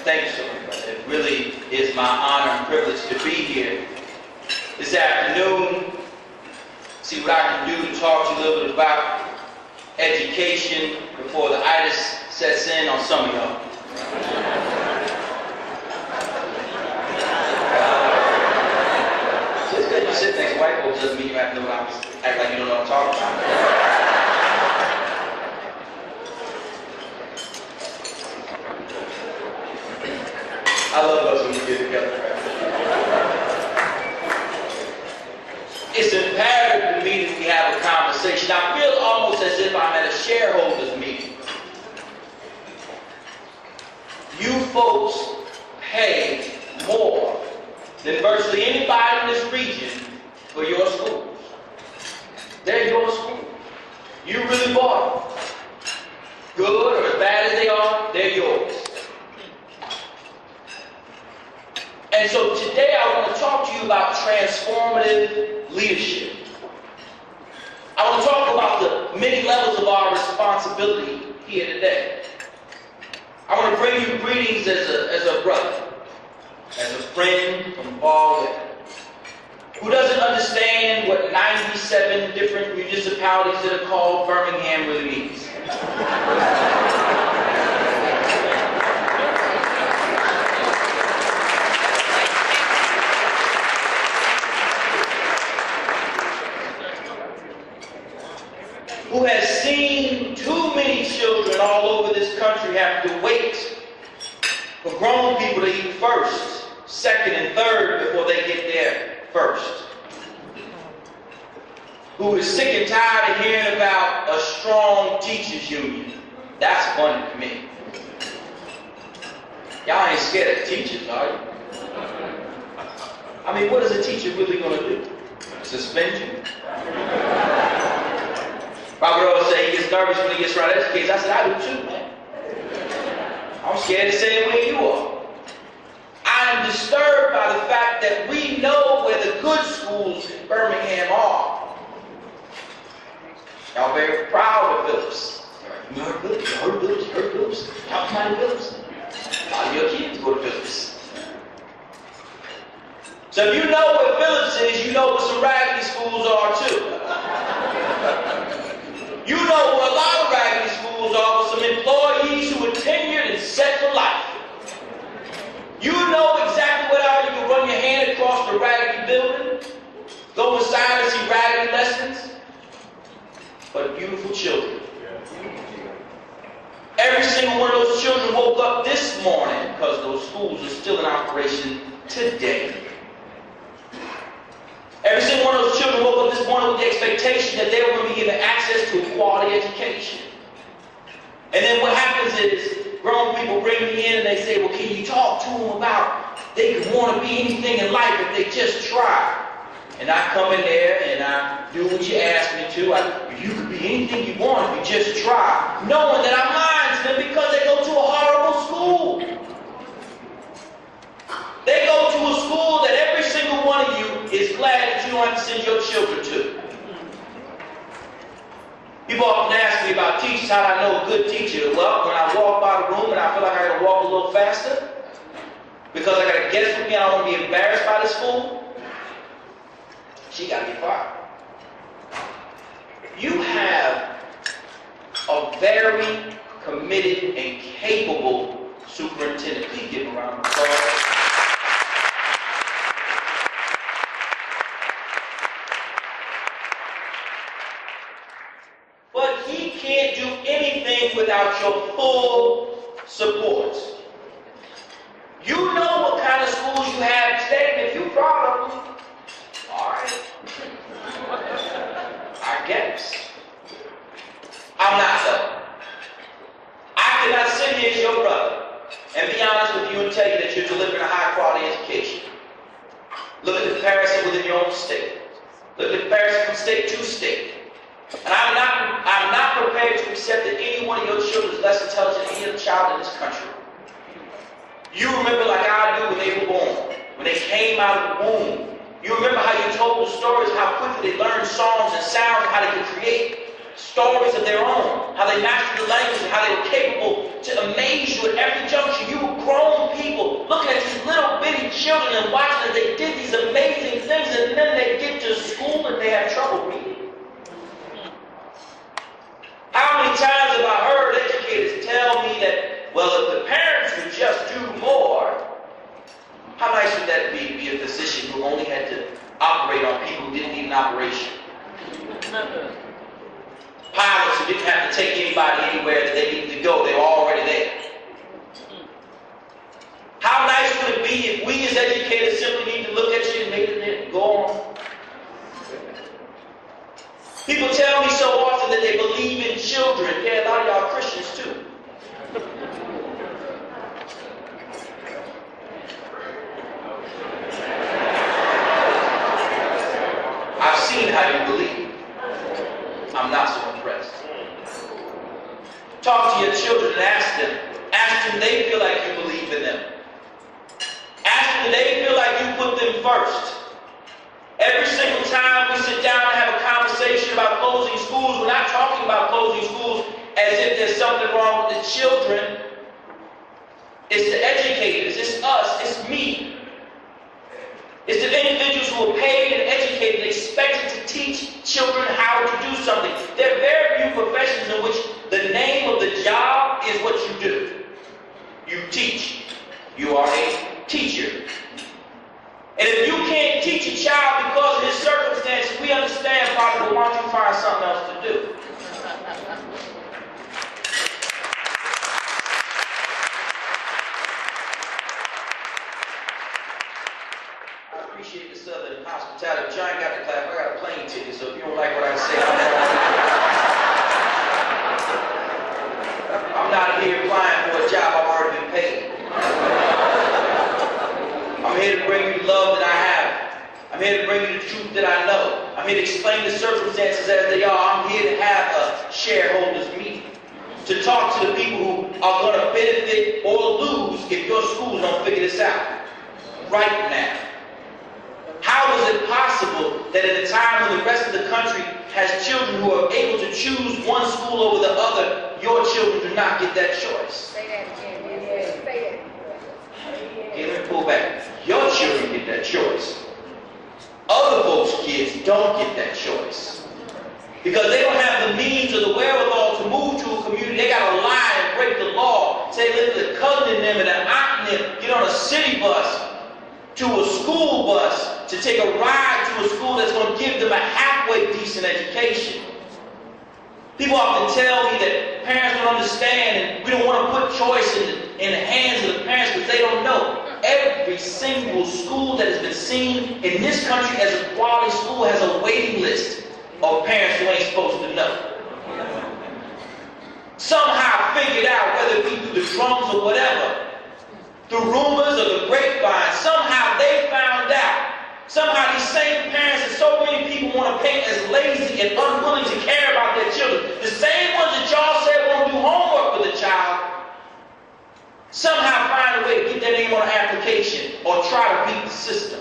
Thank you so much, brother. It really is my honor and privilege to be here this afternoon. See what I can do to talk to you a little bit about education before the itis sets in on some of y'all. Just because you sit next to white folks doesn't mean you have to know what I'm act like you don't know what I'm talking about. I love us when we get together, right? It's imperative to me that we have a conversation. I feel almost as if I'm at a shareholders meeting. You folks pay more than virtually anybody in this region for your schools. They're your schools. You really bought them. Good or as bad as they are, they're yours. And so today I want to talk to you about transformative leadership. I want to talk about the many levels of our responsibility here today. I want to bring you greetings as a brother, as a friend from far away, who doesn't understand what 97 different municipalities that are called Birmingham really means. Who has seen too many children all over this country have to wait for grown people to eat first, second, and third before they get there first. Who is sick and tired of hearing about a strong teachers union. That's funny to me. Y'all ain't scared of teachers, are you? I mean, what is a teacher really going to do? Suspend you? Robert always say he gets nervous when he gets around his kids. I said, I do too, man. I'm scared the same way you are. I am disturbed by the fact that we know where the good schools in Birmingham are. Y'all very proud of Phillips. You heard Phillips, you heard Phillips, you heard Phillips. Talk about Phillips. A lot of your kids go to Phillips. So if you know where Phillips is, you know where some raggedy schools are too. You know where a lot of raggedy schools are with some employees who are tenured and set for life. You know exactly what are. You can run your hand across the raggedy building, go inside and see raggedy lessons, but beautiful children. Every single one of those children woke up this morning because those schools are still in operation today. Every single one of those children woke up this morning with the expectation that they were going to be given access to a quality education. And then what happens is grown people bring me in and they say, well, can you talk to them about they can want to be anything in life if they just try? And I come in there and I do what you ask me to. You could be anything you want if you just try, knowing that I'm lying to them because they go to a horrible school. They go to a school that every single one of you is glad that you don't have to send your children to. People often ask me about teachers, how do I know a good teacher? Well, when I walk by the room and I feel like I got to walk a little faster because I got to get it from me and I don't want to be embarrassed by this fool, she got to be fired. You have a very committed and capable superintendent. Please give him a round of applause. But he can't do anything without your full support. You know what kind of schools you have today, and if you're proud of them, all right. I guess. I'm not though. I cannot sit here as your brother and be honest with you and tell you that you're delivering a high quality education. Look at the comparison within your own state. Look at the comparison from state to state. And I'm not prepared to accept that any one of your children is less intelligent than any other child in this country. You remember like I do when they were born, when they came out of the womb. You remember how you told the stories, how quickly they learned songs and sounds, how they could create stories of their own, how they mastered the language, and how they were capable to amaze you at every juncture. You were grown people. children and watching as they did these amazing things, and then they get to school and they have trouble reading. How many times have I heard educators tell me that, well, if the parents would just do more, how nice would that be a physician who only had to operate on people who didn't need an operation? Pilots who didn't have to take anybody anywhere that they needed to go, they were already there. How nice would it be if we as educators simply need to look at you and make it go on? People tell me so often that they believe in children. Yeah, a lot of y'all Christians too. I've seen how you believe. I'm not so impressed. Talk to your children and ask them. Ask them if they feel like you believe in them. Ask them if they feel like you put them first. Every single time we sit down and have a conversation about closing schools, we're not talking about closing schools as if there's something wrong with the children. It's the educators, it's us, it's me. It's the individuals who are paid and educated and expected to teach children how to do something. There are very few professions in which the name of the job is what you do. You teach. You are a teacher. And if you can't teach a child because of his circumstances, we understand probably, but why don't you find something else to do? I appreciate the Southern hospitality, but you ain't got to clap. I got a plane ticket, so if you don't like what I say, I'm not here applying for a job. I've already been paid. I'm here to bring you the love that I have. I'm here to bring you the truth that I know. I'm here to explain the circumstances as they are. I'm here to have a shareholders meeting. To talk to the people who are going to benefit or lose if your schools don't figure this out. Right now. How is it possible that at a time when the rest of the country has children who are able to choose one school over the other, your children do not get that choice? Say that again. Say that. Okay, let me pull back. Your children get that choice. Other folks' kids don't get that choice. Because they don't have the means or the wherewithal to move to a community. They got to lie and break the law. Say, listen, a cousin in them and an aunt in them get on a city bus to a school bus to take a ride to a school that's going to give them a halfway decent education. People often tell me that parents don't understand and we don't want to put choice in the hands of the parents because they don't know. Every single school that has been seen in this country as a quality school has a waiting list of parents who ain't supposed to know. Somehow figured out, whether it be through the drums or whatever, through rumors or the grapevine, somehow they found out. Somehow these same parents and so many people want to paint as lazy and unwilling to care about their children. The same ones that y'all said won't do homework with a child, somehow find a way to get their name on an application or try to beat the system.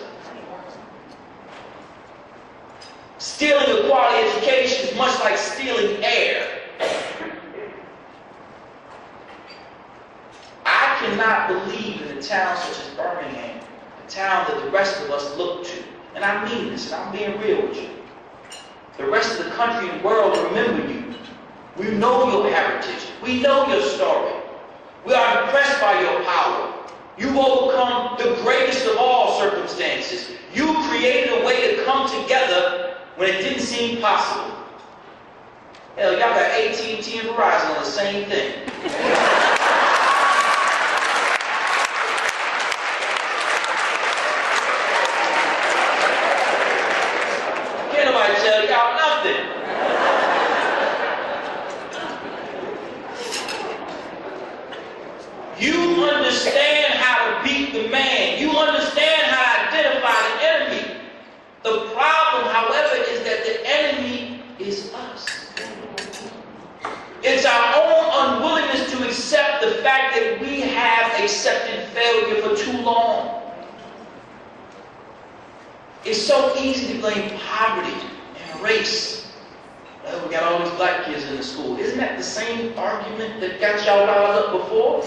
Stealing a quality education is much like stealing air. I cannot believe in a town such as Birmingham, a town that the rest of us look to. And I mean this, and I'm being real with you. The rest of the country and world remember you. We know your heritage. We know your story. We are impressed by your power. You've overcome the greatest of all circumstances. You created a way to come together when it didn't seem possible. Hell, y'all got AT&T and Verizon on the same thing. Can't nobody tell y'all nothing. You understand how to beat the man. You understand how to identify the enemy. The problem, however, is that the enemy is us. It's our own unwillingness to accept the fact that we have accepted failure for too long. It's so easy to blame poverty and race. Well, we got all these black kids in the school. Isn't that the same argument that got y'all riled up before?